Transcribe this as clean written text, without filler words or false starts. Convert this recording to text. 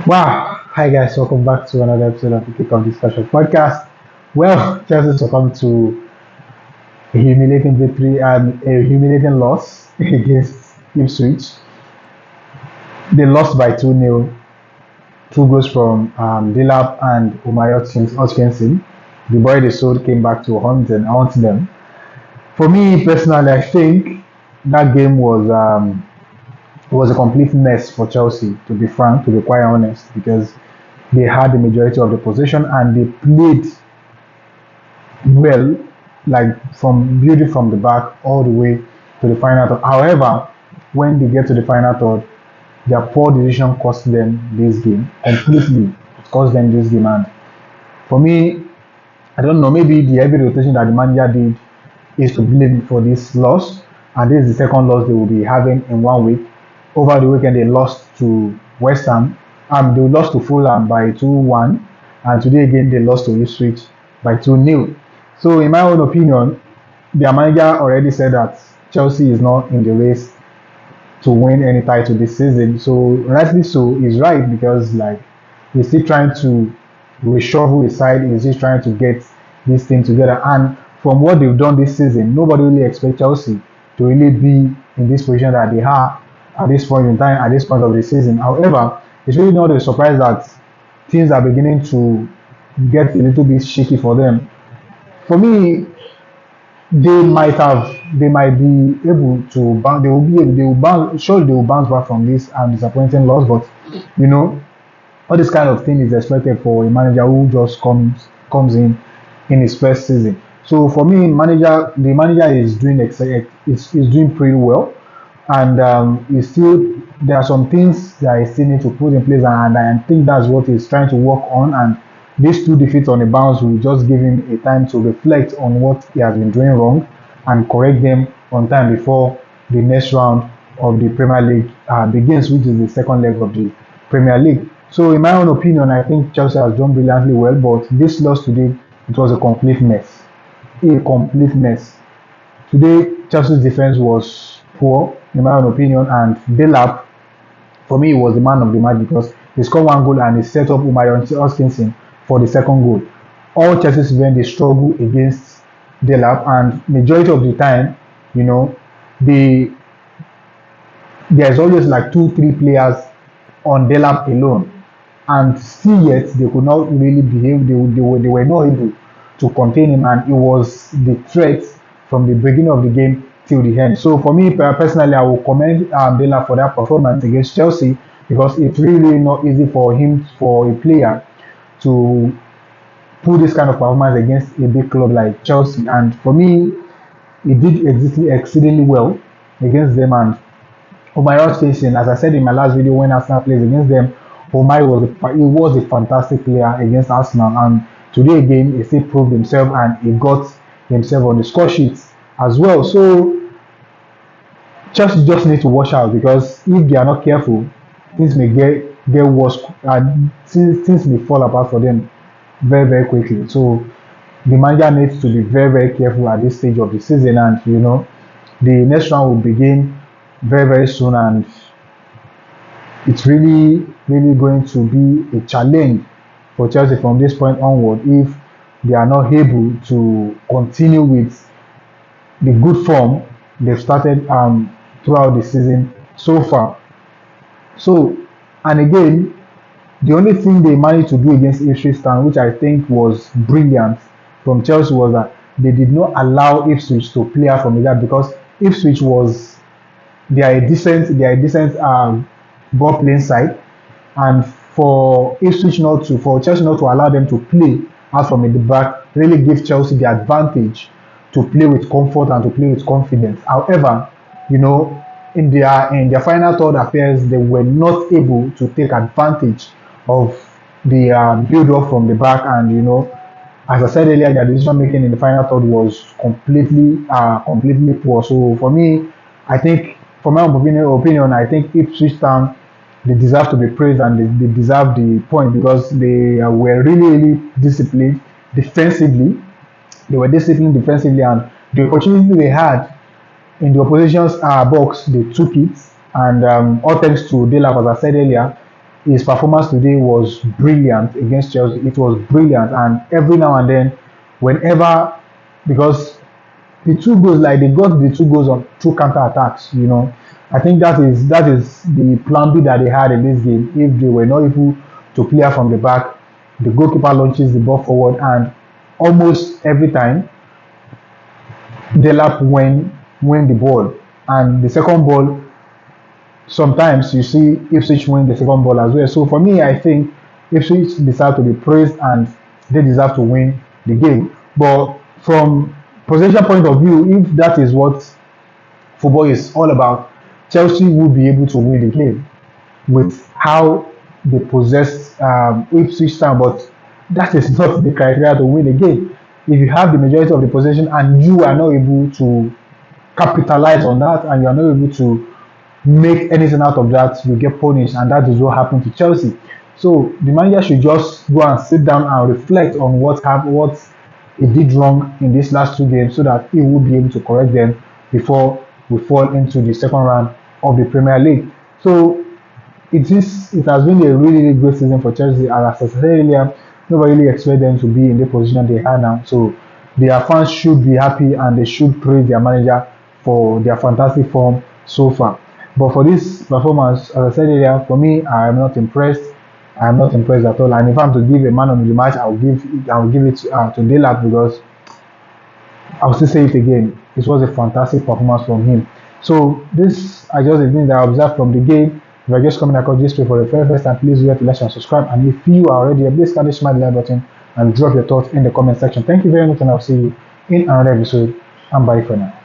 Wow, hi guys, welcome back to another episode of the Kickoff Discussion podcast. Well, Chelsea succumbed to a humiliating victory and a humiliating loss against Ipswich. They lost by 2-0, two goals from Dilap and Omari Hutchinson. The boy they sold came back to haunt them. For me personally, I think that game was a complete mess for Chelsea, to be frank, to be quite honest, because they had the majority of the possession and they played well, like from building from the back all the way to the final third. However, when they get to the final third, their poor decision cost them this game completely. It cost them this game, and for me, I don't know. Maybe the heavy rotation that the manager did is to blame for this loss, and this is the second loss they will be having in 1 week. Over the weekend, they lost to West Ham. They lost to Fulham by 2-1, and today again they lost to Ipswich by 2-0. So, in my own opinion, their manager already said that Chelsea is not in the race to win any title this season. So, rightly so, he's right because like he's still trying to reshuffle his side. He's just trying to get this thing together. And from what they've done this season, nobody really expects Chelsea to really be in this position that they are at this point in time, at this point of the season. However, it's really not a surprise that things are beginning to get a little bit shaky for them. For me, they might be able to bounce. They will bounce. Surely they will bounce back from this disappointing loss. But you know, all this kind of thing is expected for a manager who just comes in his first season. So for me, the manager is is doing pretty well, and he's still there are some things that he still need to put in place, and I think that's what he's trying to work on. And these two defeats on the bounce will just give him a time to reflect on what he has been doing wrong and correct them on time before the next round of the Premier League begins, which is the second leg of the Premier League. So, in my own opinion, I think Chelsea has done brilliantly well, but this loss today, it was a complete mess. A complete mess. Today, Chelsea's defense was poor, in my own opinion, and Delap, for me, was the man of the match because he scored one goal and he set up Omari Hutchinson for the second goal. All Chelsea's when they struggle against Delap, and majority of the time, you know, they there's always like 2-3 players on Delap alone, and still yet they could not really behave. They were not able to contain him, and it was the threat from the beginning of the game till the end. So for me personally, I will commend Delap for that performance against Chelsea because it's really not easy for a player to put this kind of performance against a big club like Chelsea. And for me, he did exceedingly well against them. And Omari Station, as I said in my last video when Arsenal plays against them, Omari was a fantastic player against Arsenal. And today again, he still proved himself and he got himself on the score sheets as well. So Chelsea just need to watch out because if they are not careful, things may get worse and things may fall apart for them very, very quickly. So the manager needs to be very, very careful at this stage of the season, and the next round will begin very, very soon, and it's really, really going to be a challenge for Chelsea from this point onward if they are not able to continue with the good form they've started throughout the season so far. So, and again, the only thing they managed to do against Ipswich Town, which I think was brilliant from Chelsea, was that they did not allow Ipswich to play out from the gap because Ipswich they are a decent ball playing side, and for Chelsea not to allow them to play out from the back really gives Chelsea the advantage to play with comfort and to play with confidence. However, in their final third affairs, they were not able to take advantage of the build up from the back, and as I said earlier, their decision making in the final third was completely poor. So for me, I think, for my opinion, I think Ipswich Town, they deserve to be praised and they deserve the point because they were really, really disciplined defensively. They were disciplined defensively, and the opportunity they had in the opposition's box, they took it. And all thanks to Delap, as I said earlier, his performance today was brilliant against Chelsea. It was brilliant, and every now and then, whenever, because the two goals, like they got the two goals on through counter attacks. I think that is the plan B that they had in this game. If they were not able to clear from the back, the goalkeeper launches the ball forward, and almost every time Delap win the ball, and the second ball, sometimes you see Ipswich win the second ball as well. So for me, I think Ipswich deserve to be praised and they deserve to win the game. But from possession point of view, if that is what football is all about, Chelsea will be able to win the game with how they possess Ipswich Town. But that is not the criteria to win the game. If you have the majority of the possession and you are not able to capitalize on that, and you are not able to make anything out of that, you get punished, and that is what happened to Chelsea. So the manager should just go and sit down and reflect on what he did wrong in these last two games, so that he will be able to correct them before we fall into the second round of the Premier League. So it has been a really, really great season for Chelsea, and as I said earlier, nobody really expect them to be in the position they are now. So their fans should be happy and they should praise their manager for their fantastic form so far. But for this performance, as I said earlier, for me, I am not impressed. I am not impressed at all. And if I'm to give a man of the match, I'll give it to Delap, because I'll still say it again. It was a fantastic performance from him. So this are just the things that I observed from the game. If you're just coming across this way for the very first time, please do like to like and subscribe. And if you are already here, please kindly smash the like button and drop your thoughts in the comment section. Thank you very much, and I'll see you in another episode. And bye for now.